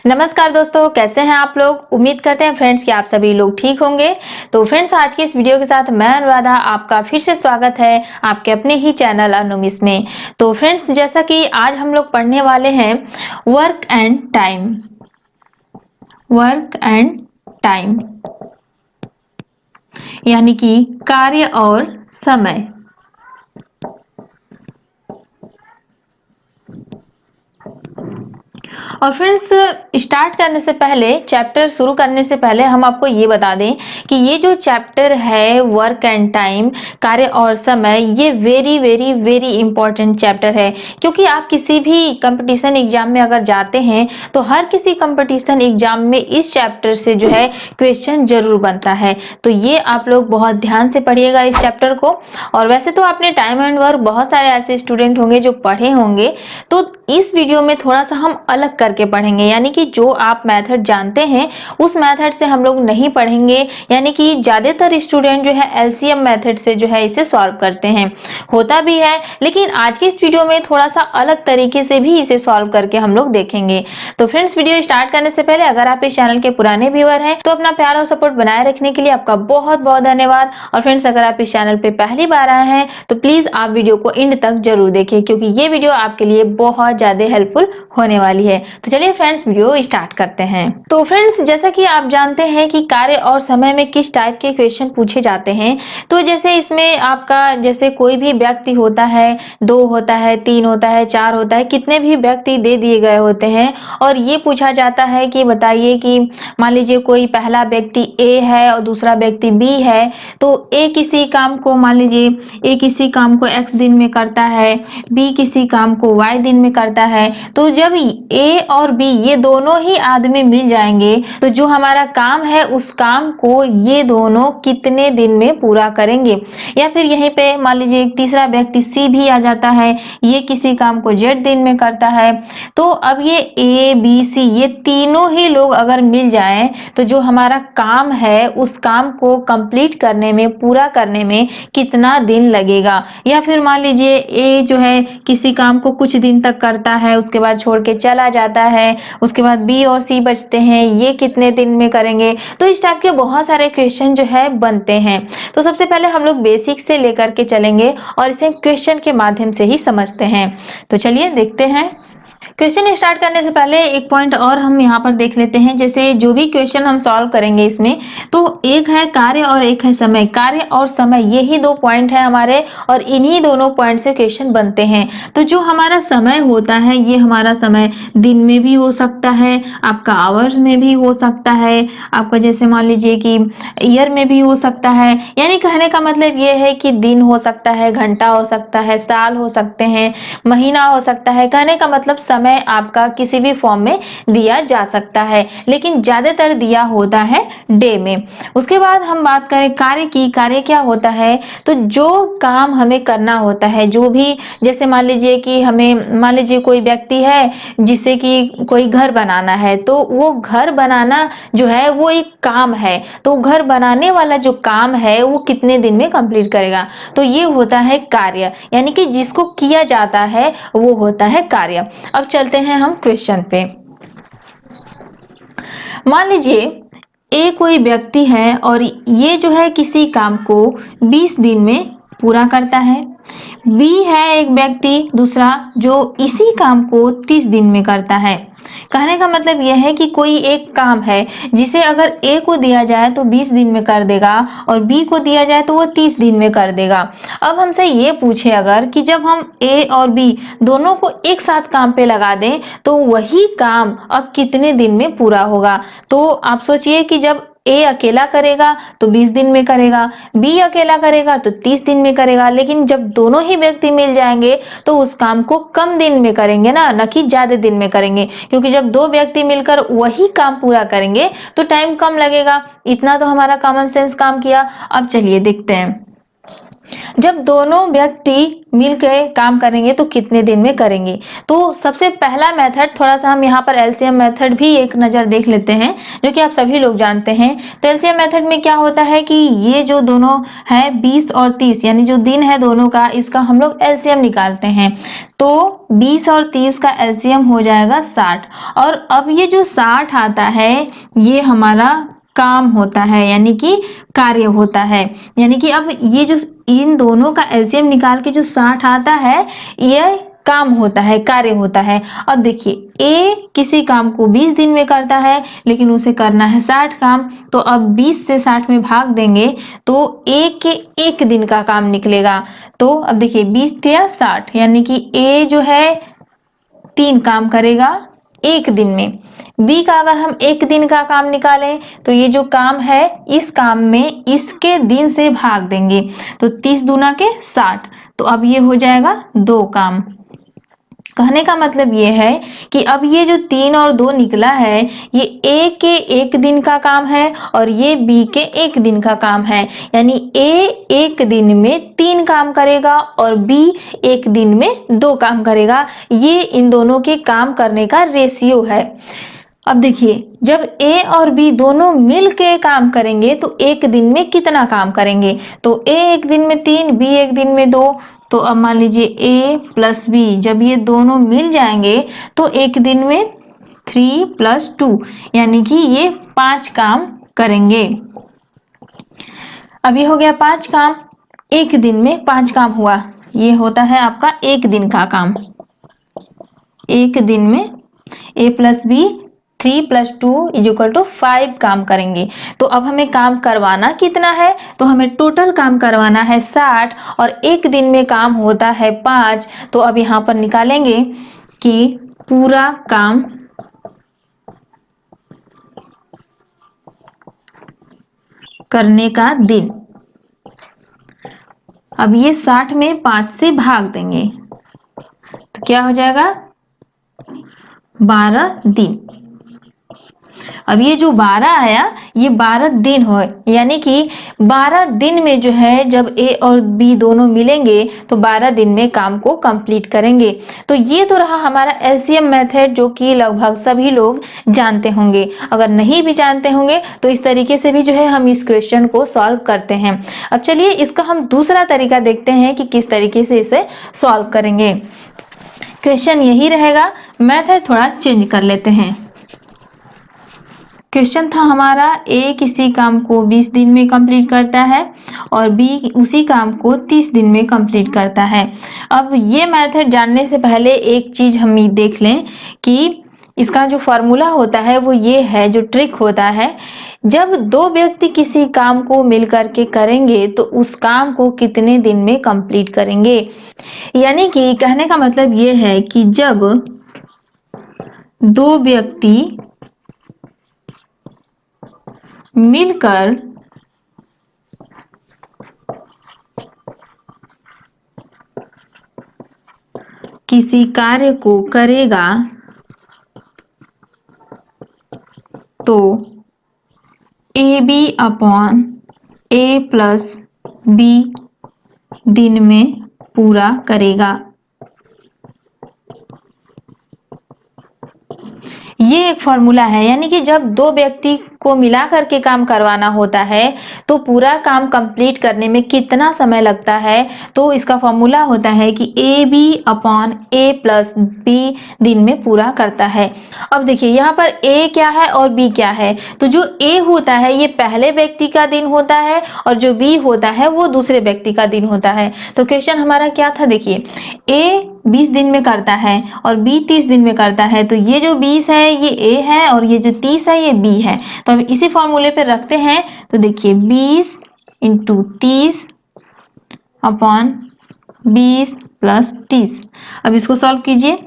नमस्कार दोस्तों, कैसे हैं आप लोग। उम्मीद करते हैं फ्रेंड्स कि आप सभी लोग ठीक होंगे। तो फ्रेंड्स, आज की इस वीडियो के साथ मैं अनुराधा आपका फिर से स्वागत है आपके अपने ही चैनल अनुमिस में। तो फ्रेंड्स, जैसा कि आज हम लोग पढ़ने वाले हैं work and time. Work and time यानी कि कार्य और समय। और फ्रेंड्स, स्टार्ट करने से पहले, चैप्टर शुरू करने से पहले हम आपको ये बता दें कि ये जो चैप्टर है वर्क एंड टाइम, कार्य और समय, ये very very very important chapter है। क्योंकि आप किसी भी कंपटीशन एग्जाम में अगर जाते हैं तो हर किसी कंपटीशन एग्जाम में इस चैप्टर से जो है क्वेश्चन जरूर बनता है। तो ये आप लोग बहुत ध्यान से पढ़िएगा इस चैप्टर को। और वैसे तो आपने टाइम एंड वर्क बहुत सारे ऐसे स्टूडेंट होंगे जो पढ़े होंगे, तो इस वीडियो में थोड़ा सा हम अलग करके पढ़ेंगे। यानी कि जो आप मेथड जानते हैं उस मेथड से हम लोग नहीं पढ़ेंगे। यानी कि ज्यादातर स्टूडेंट जो है एलसीएम मेथड से जो है इसे सॉल्व करते हैं, होता भी है। लेकिन आज के इस वीडियो में थोड़ा सा अलग तरीके से भी इसे सॉल्व करके हम लोग देखेंगे। तो फ्रेंड्स, वीडियो स्टार्ट करने से पहले अगर आप इस चैनल के पुराने व्यूअर हैं तो अपना प्यार और सपोर्ट बनाए रखने के लिए आपका बहुत बहुत धन्यवाद। और फ्रेंड्स, अगर आप इस चैनल पे पहली बार आए हैं तो प्लीज आप वीडियो को एंड तक जरूर देखें, क्योंकि ये वीडियो आपके लिए बहुत ज्यादा हेल्पफुल होने वाली है। तो चलिए फ्रेंड्स, वीडियो स्टार्ट करते हैं। तो फ्रेंड्स, जैसा कि आप जानते हैं कि कार्य और समय में किस टाइप के क्वेश्चन पूछे जाते हैं। तो जैसे इसमें आपका जैसे कोई भी व्यक्ति होता है, 2 होता है, 3 होता है, 4 होता है, कितने भी व्यक्ति दे दिए गए होते हैं और ये पूछा जाता है कि बताइए कि मान लीजिए कोई पहला व्यक्ति ए है और दूसरा व्यक्ति बी है। तो ए किसी काम को, मान लीजिए ए किसी काम को x दिन में करता है, बी किसी काम को y दिन में करता है। तो जब ए और बी ये दोनों ही आदमी मिल जाएंगे तो जो हमारा काम है उस काम को ये दोनों कितने दिन में पूरा करेंगे। या फिर यहीं पे मान लीजिए एक तीसरा व्यक्ति सी भी आ जाता है, ये किसी काम को z दिन में करता है। तो अब ये ए बी सी ये तीनों ही लोग अगर मिल जाएं तो जो हमारा काम है उस काम को कंप्लीट करने में, पूरा करने में कितना दिन लगेगा। या फिर मान लीजिए ए जो है किसी काम को कुछ दिन तक करता है, उसके बाद छोड़ के चला जाता है, उसके बाद बी और सी बचते हैं, ये कितने दिन में करेंगे। तो इस टाइप के बहुत सारे क्वेश्चन जो है बनते हैं। तो सबसे पहले हम लोग बेसिक से लेकर के चलेंगे और इसे क्वेश्चन के माध्यम से ही समझते हैं। तो चलिए देखते हैं। क्वेश्चन स्टार्ट करने से पहले एक पॉइंट और हम यहाँ पर देख लेते हैं। जैसे जो भी क्वेश्चन हम सॉल्व करेंगे इसमें, तो एक है कार्य और एक है समय। कार्य और समय यही 2 पॉइंट है हमारे, और इन्हीं दोनों पॉइंट से क्वेश्चन बनते हैं। तो जो हमारा समय होता है, ये हमारा समय दिन में भी हो सकता है, आपका आवर्स में भी हो सकता है, आपका जैसे मान लीजिए कि ईयर में भी हो सकता है। यानी कहने का मतलब ये है कि दिन हो सकता है, घंटा हो सकता है, साल हो सकते हैं, महीना हो सकता है। कहने का मतलब समय आपका किसी भी फॉर्म में दिया जा सकता है, लेकिन ज्यादातर दिया होता है डे में। उसके बाद हम बात करें कार्य की। कार्य क्या होता है? तो जो काम हमें करना होता है, जो भी, जैसे मान लीजिए कि हमें, मान लीजिए कोई व्यक्ति है जिसे कि कोई घर बनाना है, तो वो घर बनाना जो है वो एक काम है। तो घर बनाने वाला जो काम है वो कितने दिन में कंप्लीट करेगा, तो ये होता है कार्य। यानी कि जिसको किया जाता है वो होता है कार्य। अब चलते हैं हम क्वेश्चन पे। मान लीजिए ए कोई व्यक्ति है और ये जो है किसी काम को 20 दिन में पूरा करता है। बी है एक व्यक्ति दूसरा जो इसी काम को 30 दिन में करता है। कहने का मतलब यह है कि कोई एक काम है जिसे अगर ए को दिया जाए तो 20 दिन में कर देगा और बी को दिया जाए तो वो 30 दिन में कर देगा। अब हमसे ये पूछे अगर कि जब हम ए और बी दोनों को एक साथ काम पे लगा दें तो वही काम अब कितने दिन में पूरा होगा। तो आप सोचिए कि जब ए अकेला करेगा तो 20 दिन में करेगा, बी अकेला करेगा तो 30 दिन में करेगा। लेकिन जब दोनों ही व्यक्ति मिल जाएंगे तो उस काम को कम दिन में करेंगे ना कि ज्यादा दिन में करेंगे, क्योंकि जब 2 व्यक्ति मिलकर वही काम पूरा करेंगे तो टाइम कम लगेगा। इतना तो हमारा कॉमन सेंस काम किया। अब चलिए देखते हैं। जब दोनों व्यक्ति मिलकर काम करेंगे तो कितने दिन में करेंगे। तो सबसे पहला मेथड, थोड़ा सा हम यहाँ पर एलसीएम मेथड भी एक नज़र देख लेते हैं, जो कि आप सभी लोग जानते हैं। तो एलसीएम मेथड में क्या होता है कि ये जो दोनों है 20 और 30, यानी जो दिन है दोनों का, इसका हम लोग एलसीएम निकालते हैं। तो 20 और 30 का एलसीएम हो जाएगा 60। और अब ये जो 60 आता है, ये हमारा काम होता है, यानी कि कार्य होता है। यानी कि अब ये जो इन दोनों का एलसीएम निकाल के जो 60 आता है, यह काम होता है, कार्य होता है। अब देखिए ए किसी काम को 20 दिन में करता है, लेकिन उसे करना है 60 काम। तो अब 20 से 60 में भाग देंगे तो ए के एक दिन का काम निकलेगा। तो अब देखिए 20 या 60, यानी कि ए जो है 3 काम करेगा एक दिन में। बी का अगर हम एक दिन का काम निकालें तो ये जो काम है, इस काम में इसके दिन से भाग देंगे तो 30 दूना के 60। तो अब ये हो जाएगा 2 काम। कहने का मतलब ये है कि अब ये जो 3 और 2 निकला है, ये ए के एक दिन का काम है और ये बी के एक दिन का काम है। यानी ए एक दिन में 3 काम करेगा और बी एक दिन में 2 काम करेगा। ये इन दोनों के काम करने का रेशियो है। अब देखिए, जब ए और बी दोनों मिल के काम करेंगे तो एक दिन में कितना काम करेंगे। तो ए एक दिन में 3, बी एक दिन में 2। तो अब मान लीजिए ए प्लस बी, जब ये दोनों मिल जाएंगे तो एक दिन में 3 + 2, यानी कि ये 5 काम करेंगे। अब ये हो गया 5 काम। एक दिन में 5 काम हुआ, ये होता है आपका एक दिन का काम। एक दिन में ए प्लस बी 3 + 2 = 5 काम करेंगे। तो अब हमें काम करवाना कितना है, तो हमें टोटल काम करवाना है 60 और एक दिन में काम होता है 5। तो अब यहाँ पर निकालेंगे कि पूरा काम करने का दिन। अब ये 60 में 5 से भाग देंगे तो क्या हो जाएगा, 12 दिन। अब ये जो 12 आया, ये 12 दिन हो, यानी कि 12 दिन में जो है जब ए और बी दोनों मिलेंगे तो 12 दिन में काम को कंप्लीट करेंगे। तो ये तो रहा हमारा एलसीएम मेथड, जो कि लगभग सभी लोग जानते होंगे। अगर नहीं भी जानते होंगे तो इस तरीके से भी जो है हम इस क्वेश्चन को सॉल्व करते हैं। अब चलिए इसका हम दूसरा तरीका देखते हैं कि किस तरीके से इसे सॉल्व करेंगे। क्वेश्चन यही रहेगा, मेथड थोड़ा चेंज कर लेते हैं। क्वेश्चन था हमारा, ए किसी काम को 20 दिन में कंप्लीट करता है और बी उसी काम को 30 दिन में कंप्लीट करता है। अब ये मेथड जानने से पहले एक चीज हम ये देख लें कि इसका जो फॉर्मूला होता है वो ये है, जो ट्रिक होता है, जब दो व्यक्ति किसी काम को मिल करके करेंगे तो उस काम को कितने दिन में कंप्लीट करेंगे। यानी कि कहने का मतलब ये है कि जब दो व्यक्ति मिलकर किसी कार्य को करेगा तो AB/A + B दिन में पूरा करेगा। ये एक फॉर्मूला है, यानी कि जब दो व्यक्ति को मिला करके काम करवाना होता है तो पूरा काम कंप्लीट करने में कितना समय लगता है, तो इसका फॉर्मूला होता है कि AB/A + B दिन में पूरा करता है। अब देखिए यहाँ पर A क्या है और B क्या है। तो जो A होता है ये पहले व्यक्ति का दिन होता है और जो B होता है वो दूसरे व्यक्ति का दिन होता है। तो क्वेश्चन हमारा क्या था, देखिए A 20 दिन में करता है और B 30 दिन में करता है। तो ये जो 20 है ये A है और ये जो 30 है ये B है। तो अब इसी फॉर्मूले पे रखते हैं। तो देखिए 20 × 30 / 20 + 30। अब इसको सॉल्व कीजिए।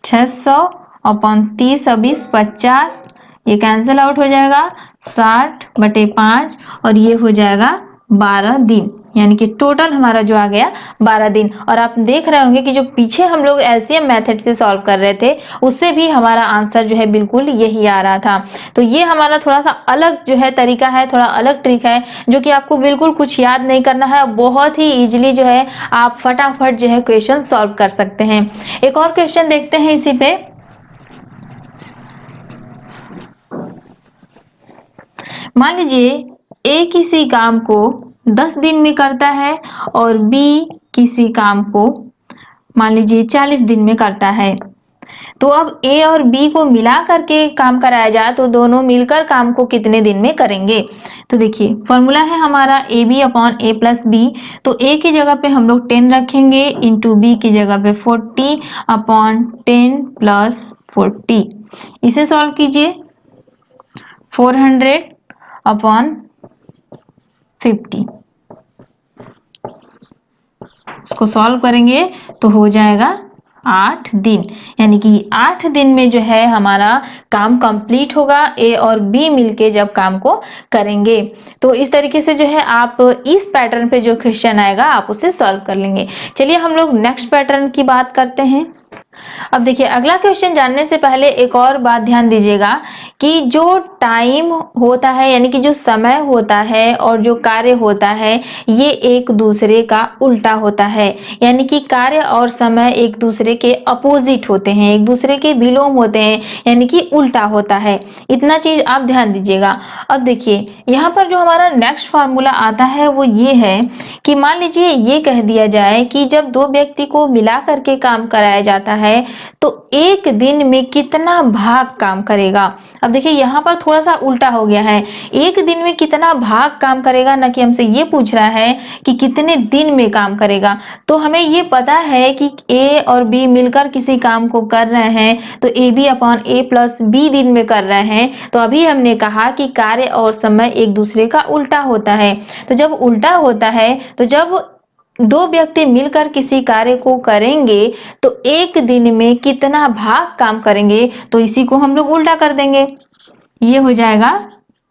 600/30 और 20 50, ये कैंसिल आउट हो जाएगा। 60/5 और ये हो जाएगा 12 दिन। यानी कि टोटल हमारा जो आ गया 12 दिन। और आप देख रहे होंगे कि जो पीछे हम लोग एलसीएम मेथड से सॉल्व कर रहे थे उससे भी हमारा आंसर जो है बिल्कुल यही आ रहा था। तो ये हमारा थोड़ा सा अलग जो है तरीका है, थोड़ा अलग ट्रिक है, जो कि आपको बिल्कुल कुछ याद नहीं करना है, बहुत ही इजीली जो है आप फटाफट जो है क्वेश्चन सॉल्व कर सकते हैं। एक और क्वेश्चन देखते हैं इसी पे। मान लीजिए ए किसी काम को 10 दिन में करता है और बी किसी काम को मान लीजिए 40 दिन में करता है। तो अब ए और बी को मिला करके काम कराया जाए तो दोनों मिलकर काम को कितने दिन में करेंगे। तो देखिए फॉर्मूला है हमारा A B upon A plus B. तो ए की जगह पे हम लोग 10 रखेंगे इंटू बी की जगह पे 40 अपॉन 10 प्लस 40। इसे सॉल्व कीजिए 400 अपॉन 50। इसको सॉल्व करेंगे तो हो जाएगा 8 दिन। यानी कि 8 दिन में जो है हमारा काम कंप्लीट होगा ए और बी मिलके जब काम को करेंगे। तो इस तरीके से जो है आप इस पैटर्न पे जो क्वेश्चन आएगा आप उसे सॉल्व कर लेंगे। चलिए हम लोग नेक्स्ट पैटर्न की बात करते हैं। अब देखिए अगला क्वेश्चन जानने से पहले एक और बात ध्यान दीजिएगा कि जो टाइम होता है यानी कि जो समय होता है और जो कार्य होता है ये एक दूसरे का उल्टा होता है। यानी कि कार्य और समय एक दूसरे के अपोजिट होते हैं, एक दूसरे के विलोम होते हैं, यानी कि उल्टा होता है। इतना चीज आप ध्यान दीजिएगा। अब देखिए यहाँ पर जो हमारा नेक्स्ट फॉर्मूला आता है वो ये है कि मान लीजिए ये कह दिया जाए कि जब दो व्यक्ति को मिला करके काम कराया जाता है तो एक दिन में कितना भाग काम करेगा। अब देखिए यहाँ पर थोड़ा सा उल्टा हो गया है, एक दिन में कितना भाग काम करेगा, न कि हमसे ये पूछ रहा है कि कितने दिन में काम करेगा। तो हमें ये पता है कि ए और बी मिलकर किसी काम को कर रहे हैं तो A B upon A plus B दिन में कर रहे हैं। तो अभी हमने कहा कि कार्य और समय एक दूसरे का उल्टा होता है। तो जब उल्टा होता है तो जब दो व्यक्ति मिलकर किसी कार्य को करेंगे तो एक दिन में कितना भाग काम करेंगे, तो इसी को हम लोग उल्टा कर देंगे। ये हो जाएगा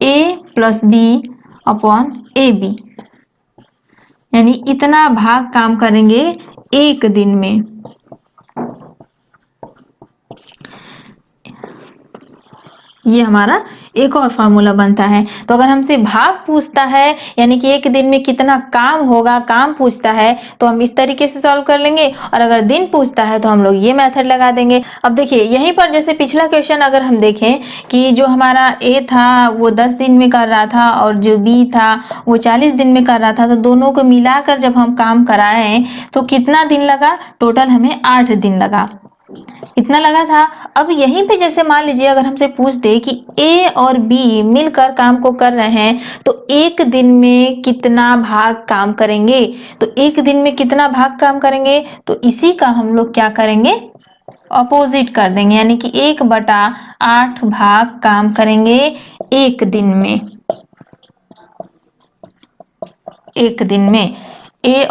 a plus B upon A B, यानी इतना भाग काम करेंगे एक दिन में। ये हमारा एक और फार्मूला बनता है। तो अगर हमसे भाग पूछता है यानी कि एक दिन में कितना काम होगा, काम पूछता है तो हम इस तरीके से सॉल्व कर लेंगे, और अगर दिन पूछता है तो हम लोग ये मेथड लगा देंगे। अब देखिए यहीं पर जैसे पिछला क्वेश्चन अगर हम देखें कि जो हमारा ए था वो 10 दिन में कर रहा था और जो बी था वो 40 दिन में कर रहा था, तो दोनों को मिलाकर जब हम काम कराएं तो कितना दिन लगा, टोटल हमें 8 दिन लगा, इतना लगा था। अब यहीं पे जैसे मान लीजिए अगर हमसे पूछ दे कि ए और बी मिलकर काम को कर रहे हैं तो एक दिन में कितना भाग काम करेंगे, तो एक दिन में कितना भाग काम करेंगे, तो इसी का हम लोग क्या करेंगे, अपोजिट कर देंगे, यानी कि 1/8 भाग काम करेंगे एक दिन में। एक दिन में ए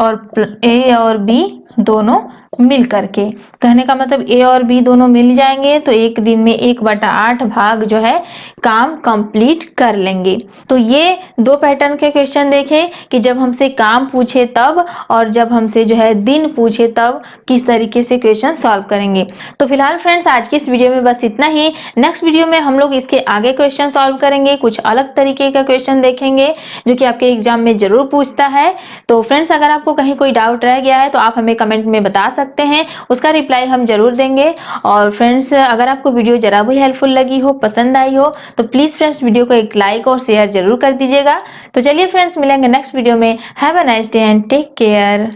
और बी दोनों मिल करके, कहने का मतलब ए और बी दोनों मिल जाएंगे तो एक दिन में 1/8 भाग जो है काम कंप्लीट कर लेंगे। तो ये दो पैटर्न के क्वेश्चन देखें कि जब हमसे काम पूछे तब और जब हमसे जो है दिन पूछे तब किस तरीके से क्वेश्चन सॉल्व करेंगे। तो फिलहाल फ्रेंड्स आज की इस वीडियो में बस इतना ही। नेक्स्ट वीडियो में हम लोग इसके आगे क्वेश्चन सॉल्व करेंगे, कुछ अलग तरीके का क्वेश्चन देखेंगे जो कि आपके एग्जाम में जरूर पूछता है। तो फ्रेंड्स अगर आपको कहीं कोई डाउट रह गया है तो आप हमें कमेंट में बता सकते हैं, उसका रिप्लाई हम जरूर देंगे। और फ्रेंड्स अगर आपको वीडियो जरा भी हेल्पफुल लगी हो, पसंद आई हो, तो प्लीज फ्रेंड्स वीडियो को एक लाइक और शेयर जरूर कर दीजिएगा। तो चलिए फ्रेंड्स मिलेंगे नेक्स्ट वीडियो में। Have a nice day and take care.